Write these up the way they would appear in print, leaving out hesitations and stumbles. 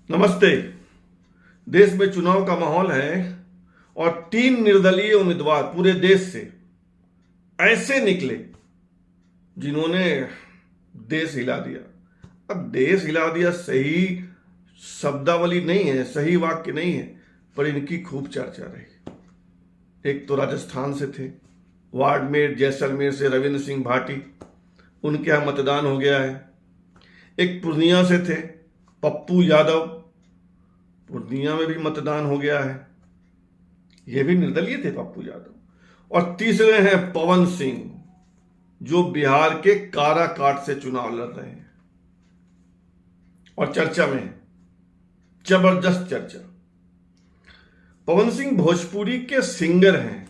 नमस्ते। देश में चुनाव का माहौल है और 3 निर्दलीय उम्मीदवार पूरे देश से ऐसे निकले जिन्होंने देश हिला दिया। अब देश हिला दिया सही शब्दावली नहीं है, सही वाक्य नहीं है, पर इनकी खूब चर्चा रही। एक तो राजस्थान से थे, बाड़मेर जैसलमेर से रविंद्र सिंह भाटी, उनके यहाँ मतदान हो गया है। एक पूर्णिया से थे पप्पू यादव, पूर्णिया में भी मतदान हो गया है, ये भी निर्दलीय थे पप्पू यादव। और तीसरे हैं पवन सिंह, जो बिहार के काराकाट से चुनाव लड़ रहे हैं और चर्चा में है, जबरदस्त चर्चा। पवन सिंह भोजपुरी के सिंगर हैं,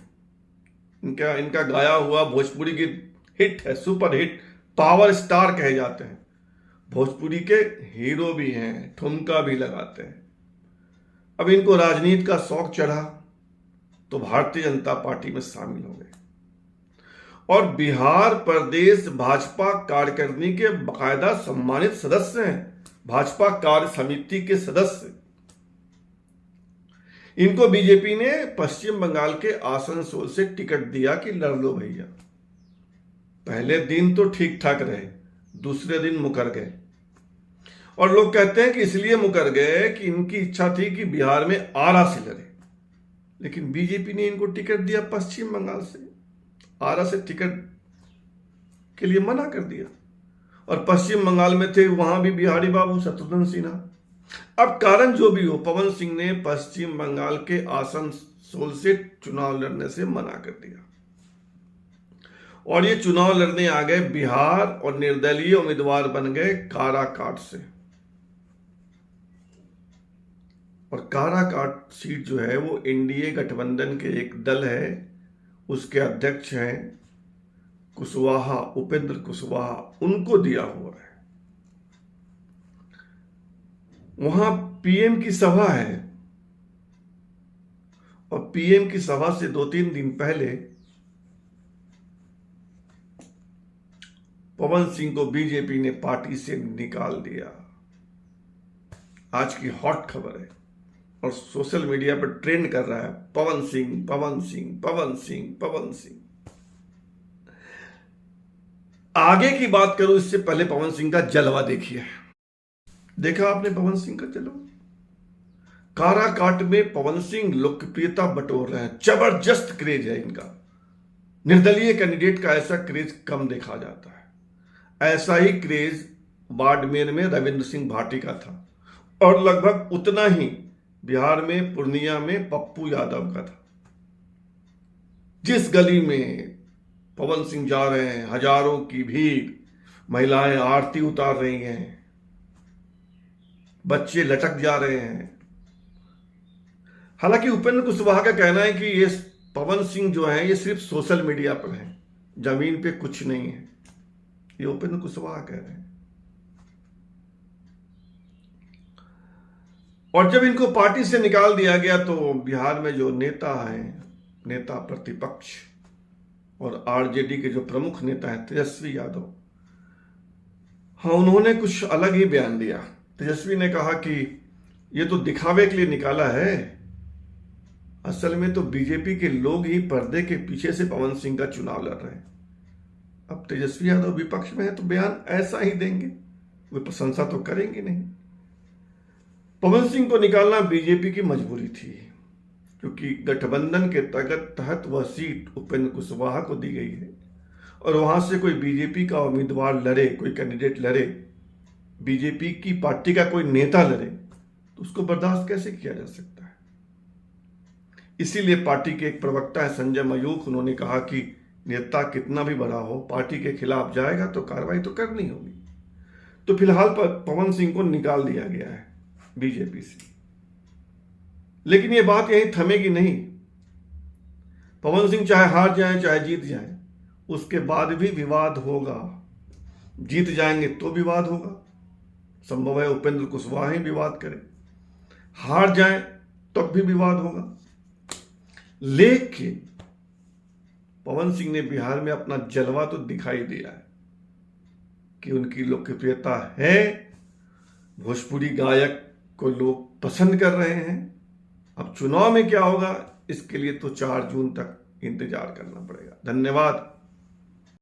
इनका गाया हुआ भोजपुरी गीत हिट है, सुपर हिट, पावर स्टार कहे जाते हैं। भोजपुरी के हीरो भी हैं, ठुमका भी लगाते हैं। अब इनको राजनीति का शौक चढ़ा तो भारतीय जनता पार्टी में शामिल हो गए और बिहार प्रदेश भाजपा कार्यकारिणी के बाकायदा सम्मानित सदस्य हैं, भाजपा कार्य समिति के सदस्य। इनको बीजेपी ने पश्चिम बंगाल के आसनसोल से टिकट दिया कि लड़ लो भैया। पहले दिन तो ठीक ठाक रहे, दूसरे दिन मुकर गए और लोग कहते हैं कि इसलिए मुकर गए कि इनकी इच्छा थी कि बिहार में आरा से लड़े, लेकिन बीजेपी ने इनको टिकट दिया पश्चिम बंगाल से, आरा से टिकट के लिए मना कर दिया। और पश्चिम बंगाल में थे वहां भी बिहारी बाबू शत्रुघ्न सिन्हा। अब कारण जो भी हो, पवन सिंह ने पश्चिम बंगाल के आसनसोल से चुनाव लड़ने से मना कर दिया और ये चुनाव लड़ने आ गए बिहार और निर्दलीय उम्मीदवार बन गए काराकाट से। और काराकाट सीट जो है वो एनडीए गठबंधन के एक दल है, उसके अध्यक्ष हैं कुशवाहा, उपेंद्र कुशवाहा, उनको दिया हुआ है। वहां पीएम की सभा है और पीएम की सभा से 2-3 दिन पहले पवन सिंह को बीजेपी ने पार्टी से निकाल दिया। आज की हॉट खबर है और सोशल मीडिया पर ट्रेंड कर रहा है, पवन सिंह पवन सिंह पवन सिंह पवन सिंह। आगे की बात करूं इससे पहले पवन सिंह का जलवा देखिए। देखा आपने पवन सिंह का जलवा? काराकाट में पवन सिंह लोकप्रियता बटोर रहे हैं, जबरदस्त क्रेज है इनका। निर्दलीय कैंडिडेट का ऐसा क्रेज कम देखा जाता है। ऐसा ही क्रेज बाड़मेर में रविंद्र सिंह भाटी का था और लगभग उतना ही बिहार में पूर्णिया में पप्पू यादव का था। जिस गली में पवन सिंह जा रहे हैं, हजारों की भीड़, महिलाएं आरती उतार रही हैं, बच्चे लटक जा रहे हैं। हालांकि उपेंद्र कुशवाहा का कहना है कि ये पवन सिंह जो है ये सिर्फ सोशल मीडिया पर है, जमीन पे कुछ नहीं है, ये उपेंद्र कुशवाहा कह रहे हैं। और जब इनको पार्टी से निकाल दिया गया तो बिहार में जो नेता हैं, नेता प्रतिपक्ष और आरजेडी के जो प्रमुख नेता हैं तेजस्वी यादव, हाँ, उन्होंने कुछ अलग ही बयान दिया। तेजस्वी ने कहा कि ये तो दिखावे के लिए निकाला है, असल में तो बीजेपी के लोग ही पर्दे के पीछे से पवन सिंह का चुनाव लड़ रहे हैं। अब तेजस्वी यादव विपक्ष में है तो बयान ऐसा ही देंगे, वे प्रशंसा तो करेंगे नहीं। पवन सिंह को निकालना बीजेपी की मजबूरी थी, क्योंकि गठबंधन के तहत वह सीट उपेंद्र कुशवाहा को दी गई है और वहां से कोई बीजेपी का उम्मीदवार लड़े, कोई कैंडिडेट लड़े, बीजेपी की पार्टी का कोई नेता लड़े, तो उसको बर्दाश्त कैसे किया जा सकता है। इसीलिए पार्टी के एक प्रवक्ता है संजय मयूख, उन्होंने कहा कि नेता कितना भी बड़ा हो, पार्टी के खिलाफ जाएगा तो कार्रवाई तो करनी होगी। तो फिलहाल पवन सिंह को निकाल दिया गया है बीजेपी से, लेकिन यह बात यहीं थमेगी नहीं। पवन सिंह चाहे हार जाए चाहे जीत जाए, उसके बाद भी विवाद होगा। जीत जाएंगे तो विवाद होगा, संभव है उपेंद्र कुशवाहा ही विवाद करे, हार जाए तब भी विवाद होगा। लेकिन पवन सिंह ने बिहार में अपना जलवा तो दिखाई दिया है कि उनकी लोकप्रियता है। भोजपुरी गायक को लोग पसंद कर रहे हैं। अब चुनाव में क्या होगा इसके लिए तो 4 जून तक इंतजार करना पड़ेगा। धन्यवाद।